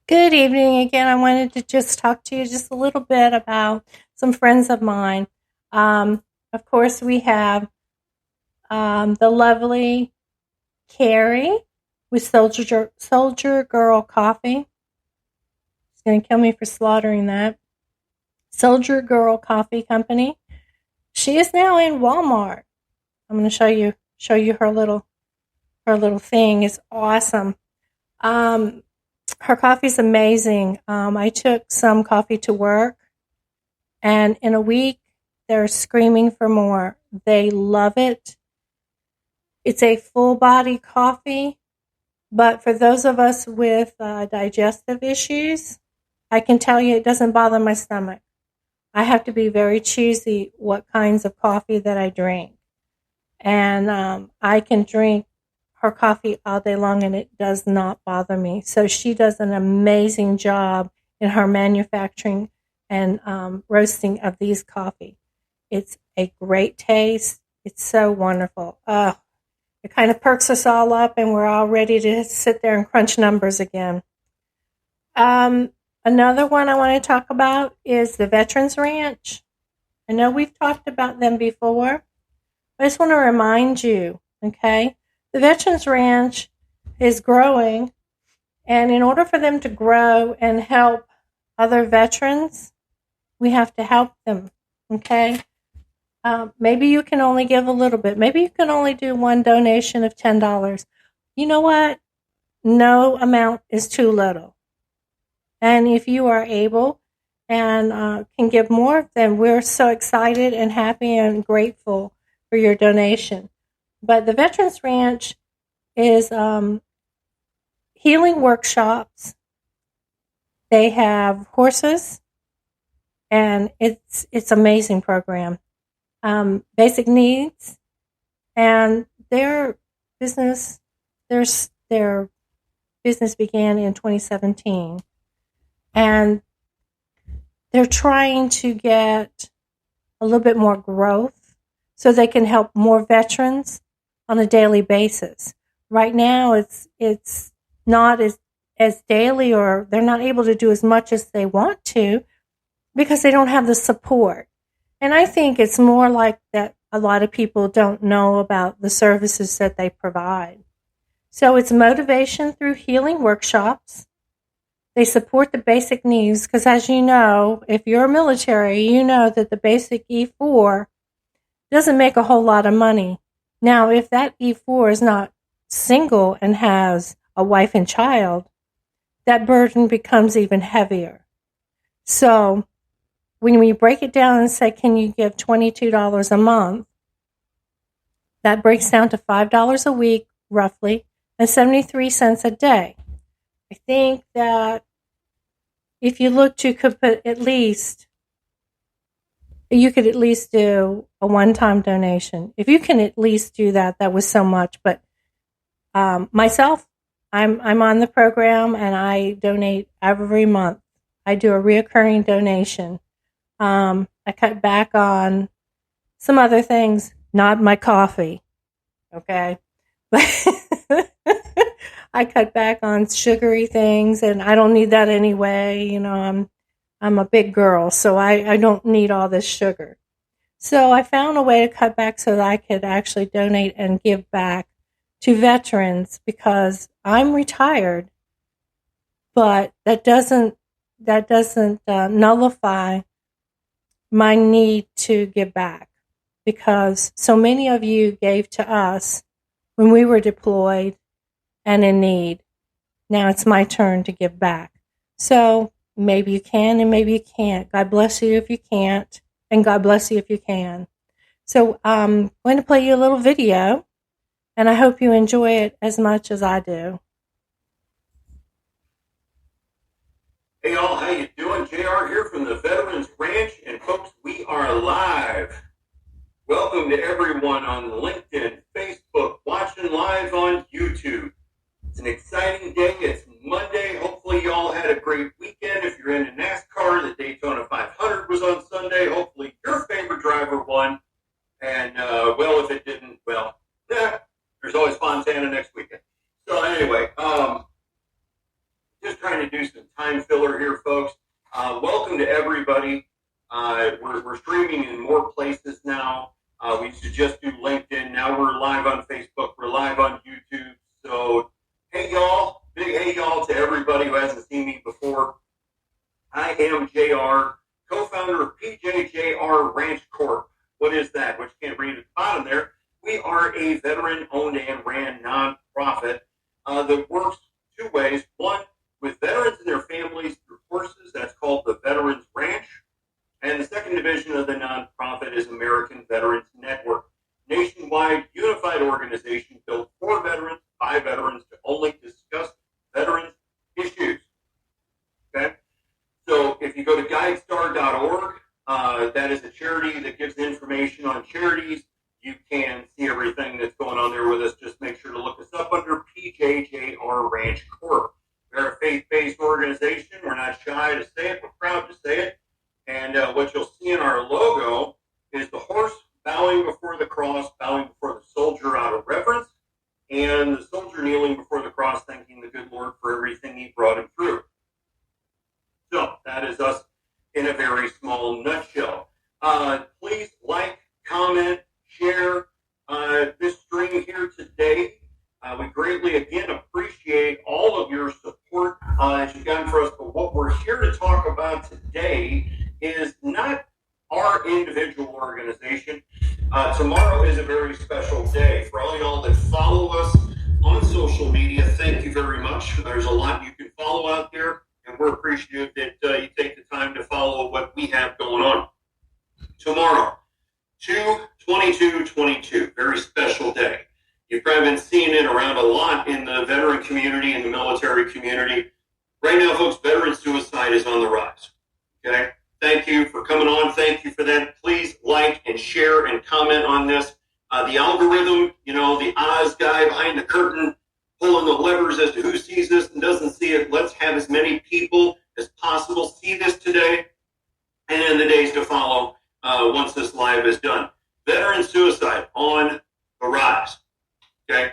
Good evening again. I wanted to just talk to you just a little bit about some friends of mine. Of course, we have the lovely Carrie with Soldier Girl Coffee. She's going to kill me for slaughtering that. Soldier Girl Coffee Company. She is now in Walmart. I'm going to show you her little thing. It's awesome. Her coffee's amazing. I took some coffee to work, and in a week, they're screaming for more. They love it. It's a full body coffee, but for those of us with digestive issues, I can tell you it doesn't bother my stomach. I have to be very choosy what kinds of coffee that I drink. And I can drink her coffee all day long and it does not bother me. So she does an amazing job in her manufacturing and roasting of these coffee. It's a great taste. It's so wonderful. It kind of perks us all up and we're all ready to sit there and crunch numbers again. Another one I want to talk about is the Veterans Ranch. I know we've talked about them before. I just want to remind you, okay? The Veterans Ranch is growing, and in order for them to grow and help other veterans, we have to help them, okay? Maybe you can only give a little bit. Maybe you can only do one donation of $10. You know what? No amount is too little. And if you are able and can give more, then we're so excited and happy and grateful for your donation. But the Veterans Ranch is healing workshops. They have horses, and it's amazing program. Basic needs, and their business began in 2017, and they're trying to get a little bit more growth so they can help more veterans on a daily basis. Right now, it's not as daily, or they're not able to do as much as they want to because they don't have the support. And I think it's more like that a lot of people don't know about the services that they provide. So it's motivation through healing workshops. They support the basic needs because, as you know, if you're military, you know that the basic E4 doesn't make a whole lot of money. Now, if that E4 is not single and has a wife and child, that burden becomes even heavier. So when we break it down and say, can you give $22 a month, that breaks down to $5 a week, roughly, and 73 cents a day. I think that if you look to you could at least do a one-time donation. If you can at least do that, that was so much. But myself, I'm on the program and I donate every month. I do a reoccurring donation. I cut back on some other things, not my coffee, okay? But I cut back on sugary things, and I don't need that anyway. You know, I'm a big girl, so I don't need all this sugar. So I found a way to cut back so that I could actually donate and give back to veterans because I'm retired, but that doesn't nullify my need to give back because so many of you gave to us when we were deployed and in need. Now it's my turn to give back. So maybe you can and maybe you can't. God bless you if you can't, and God bless you if you can. So I'm going to play you a little video, and I hope you enjoy it as much as I do. Hey y'all, how you doing? JR here from the Veterans Ranch, and folks, we are live. Welcome to everyone on LinkedIn, Facebook, watching live on YouTube. It's an exciting day. It's Monday. Hopefully y'all had a great weekend. If you're into NASCAR, the Daytona 500 was on Sunday. Hopefully your favorite driver won. And, well, if it didn't, well, there's always Fontana next weekend. So anyway, just trying to do some time time filler here, folks. Welcome to everybody. We're streaming in more places now. We used to just do LinkedIn. Now we're live on Facebook. We're live on YouTube. So, hey, y'all. Big hey, y'all, to everybody who hasn't seen me before. I am JR, co-founder of PJJR Ranch Corp. What is that? What you can't read at the bottom there. We are a veteran-owned and ran nonprofit that works two ways. One, with veterans and their families through courses. That's called the Veterans Ranch. And the second division of the nonprofit is American Veterans Network. Nationwide, unified organization built for veterans, by veterans, to only discuss veterans issues. Okay? So if you go to guidestar.org, that is a charity that gives information on charities. You can see everything that's going on there with us. Just make sure to look us up under PJJR Ranch Corp. We're a faith-based organization. We're not shy to say it. We're proud to say it. And what you'll see in our logo is the horse bowing before the cross, bowing before the soldier out of reverence, and the soldier kneeling before the cross, thanking the good Lord for everything he brought him through. So that is us in a very small nutshell. Please like, comment, share this stream here today. We greatly, again, appreciate all of your support that you've gotten for us. But what we're here to talk about today is not our individual organization. Tomorrow is a very special day. For all y'all that follow us on social media, thank you very much. There's a lot you can follow out there, and we're appreciative that you take the time to follow what we have going on. Tomorrow, 2/22/22, very special day. You've probably been seeing it around a lot in the veteran community and the military community. Right now, folks, veteran suicide is on the rise. Okay? Thank you for coming on. Thank you for that. Please like and share and comment on this. The algorithm, the Oz guy behind the curtain, pulling the levers as to who sees this and doesn't see it. Let's have as many people as possible see this today and in the days to follow once this live is done. Veteran suicide on the rise. Okay,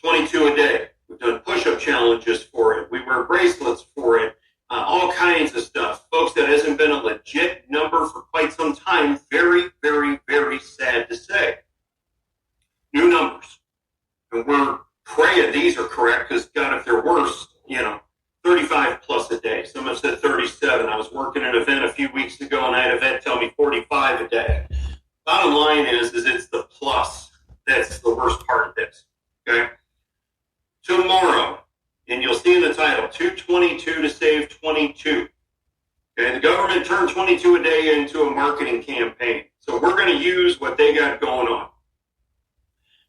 22 a day. We've done push-up challenges for it. We wear bracelets for it. All kinds of stuff. Folks, that hasn't been a legit number for quite some time. Very, very, very sad to say. New numbers. And we're praying these are correct because, God, if they're worse, 35 plus a day. Someone said 37. I was working an event a few weeks ago, and I had a vet tell me 45 a day. Bottom line is it's the plus that's the worst part of this. Okay? Tomorrow, and you'll see in the title, 2/22 to save 22. Okay, the government turned 22 a day into a marketing campaign. So we're going to use what they got going on.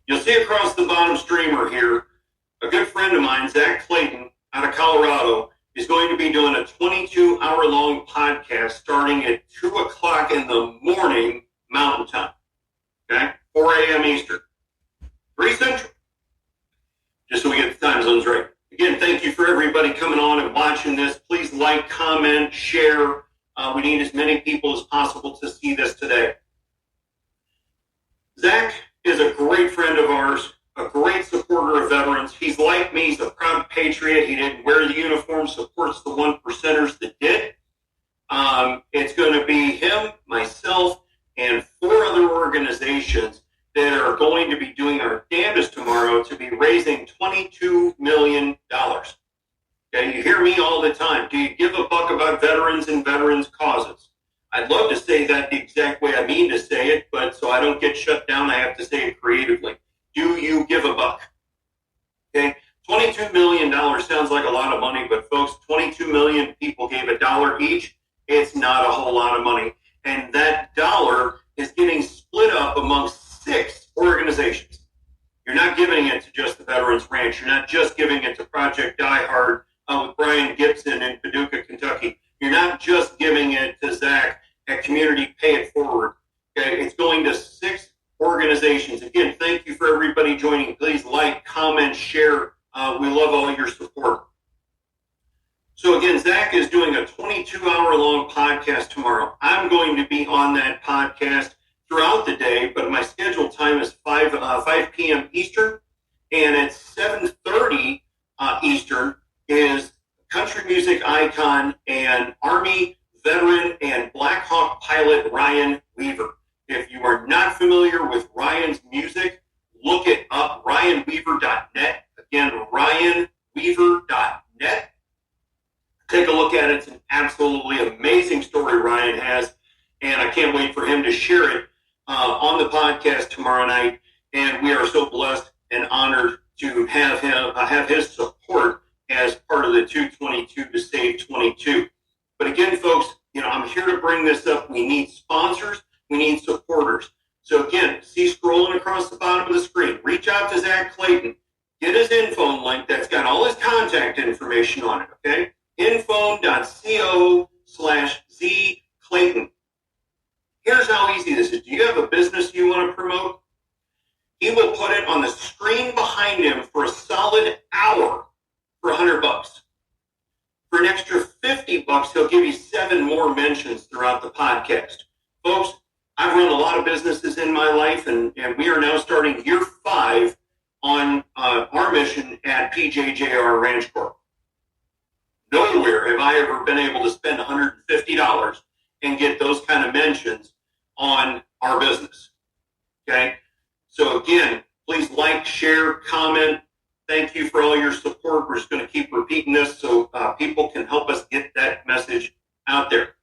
You'll see across the bottom streamer here, a good friend of mine, Zach Clayton, out of Colorado, is going to be doing a 22-hour-long podcast starting at 2 o'clock in the morning Mountain Time. Okay, 4 a.m. Eastern, 3 Central, just so we get the time zones right. Again, thank you for everybody coming on and watching this. Please like, comment, share. We need as many people as possible to see this today. Zach is a great friend of ours, a great supporter of veterans. He's like me. He's a proud patriot. He didn't wear the uniform, supports the one percenters that did. It's going to be him, myself, and 4 other organizations that are going to be doing our damnedest tomorrow to be raising $22 million. Okay, you hear me all the time. Do you give a buck about veterans and veterans' causes? I'd love to say that the exact way I mean to say it, but so I don't get shut down, I have to say it creatively. Do you give a buck? Okay, $22 million sounds like a lot of money, but folks, 22 million people gave $1 each. It's not a whole lot of money. And that dollar is getting split up amongst 6 organizations. You're not giving it to just the Veterans Ranch. You're not just giving it to Project Die Hard with Brian Gibson in Paducah, Kentucky. You're not just giving it to Zach at Community Pay It Forward. Okay, it's going to 6 organizations. Again, thank you for everybody joining. Please like, comment, share. We love all your support. So again, Zach is doing a 22-hour-long podcast tomorrow. I'm going to be on that podcast throughout the day, but my scheduled time is 5 p.m. Eastern, and at 7:30 Eastern is country music icon and Army veteran and Black Hawk pilot Ryan Weaver. If you are not familiar with Ryan's music, look it up, ryanweaver.net. Again, ryanweaver.net. Take a look at it. It's an absolutely amazing story Ryan has, and I can't wait for him to share it on the podcast tomorrow night. And we are so blessed and honored to have him have his support as part of the 222 to Save 22. But again, folks, I'm here to bring this up. We need sponsors. We need supporters. So again, see scrolling across the bottom of the screen. Reach out to Zach Clayton. Get his info link that's got all his contact information on it, okay? info.co/Z-Clayton. Here's how easy this is. Do you have a business you want to promote? He will put it on the screen behind him for a solid hour for $100. For an extra $50, he'll give you 7 more mentions throughout the podcast. Folks, I've run a lot of businesses in my life, and we are now starting year 5 on our mission at PJJR Ranch Corp. Nowhere have I ever been able to spend $150 and get those kind of mentions on our business. Okay? So again, please like, share, comment. Thank you for all your support. We're just going to keep repeating this so people can help us get that message out there.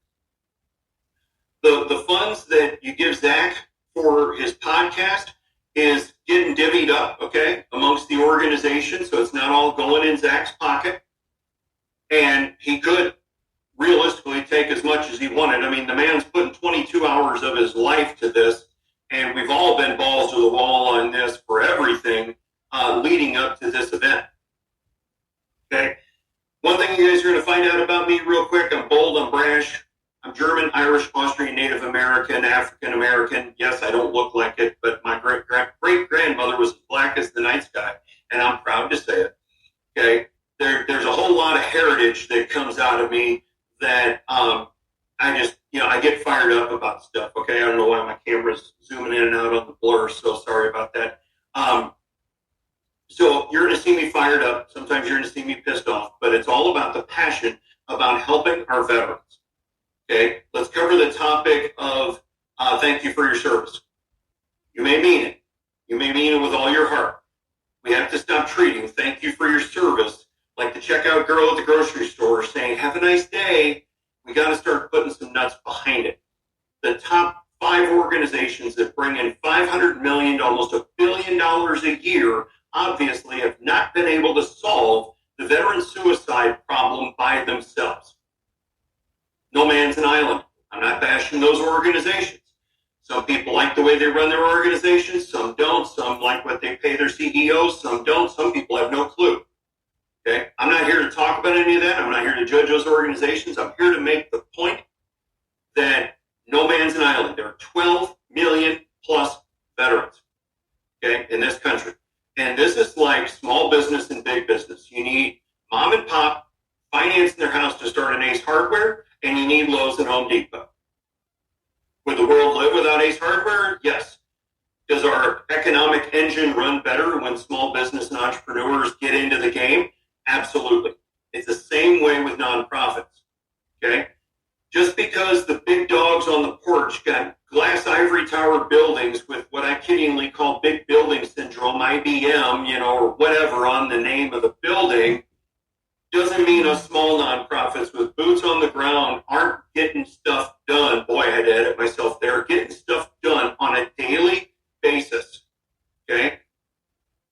The funds that you give Zach for his podcast is getting divvied up, okay, amongst the organization, so it's not all going in Zach's pocket. And he could realistically take as much as he wanted. I mean, the man's putting 22 hours of his life to this, and we've all been balls to the wall on this for everything leading up to this event. Okay? One thing you guys are going to find out about me real quick, I'm bold, I'm brash. I'm German, Irish, Austrian, Native American, African American. Yes, I don't look like it, but my great-grandmother was as black as the night sky, and I'm proud to say it. Okay? There's a whole lot of heritage that comes out of me that I just, I get fired up about stuff, okay? I don't know why my camera's zooming in and out on the blur, so sorry about that. So you're going to see me fired up. Sometimes you're going to see me pissed off, but it's all about the passion about helping our veterans. Okay, let's cover the topic of thank you for your service. You may mean it. You may mean it with all your heart. We have to stop treating thank you for your service like the checkout girl at the grocery store saying, have a nice day. We got to start putting some nuts behind it. The top 5 organizations that bring in $500 million to almost $1 billion a year obviously have not been able to solve the veteran suicide problem by themselves. No man's an island. I'm not bashing those organizations. Some people like the way they run their organizations. Some don't. Some like what they pay their CEOs. Some don't. Some people have no clue. Okay? I'm not here to talk about any of that. I'm not here to judge those organizations. I'm here to make the point that no man's an island. There are 12 million plus veterans, okay, in this country. And this is like small business and big business. You need mom and pop financing their house to start an Ace Hardware, and you need Lowe's and Home Depot. Would the world live without Ace Hardware? Yes. Does our economic engine run better when small business and entrepreneurs get into the game? Absolutely. It's the same way with nonprofits. Okay? Just because the big dogs on the porch got glass ivory tower buildings with what I kiddingly call big building syndrome, IBM, or whatever on the name of the building, doesn't mean us small nonprofits with boots on the ground aren't getting stuff done. Boy, I had to edit myself there. Getting stuff done on a daily basis. Okay?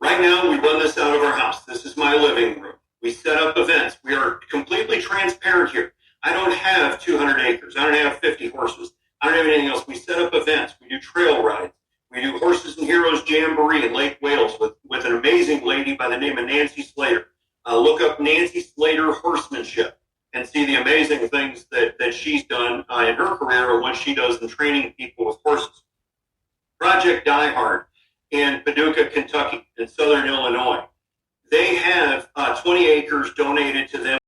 Right now, we run this out of our house. This is my living room. We set up events. We are completely transparent here. I don't have 200 acres. I don't have 50 horses. I don't have anything else. We set up events. We do trail rides. We do Horses and Heroes Jamboree in Lake Wales with an amazing lady by the name of Nancy Slater. Look up Nancy Slater horsemanship and see the amazing things that she's done in her career and what she does in training people with horses. Project Die Hard in Paducah, Kentucky, in southern Illinois. They have 20 acres donated to them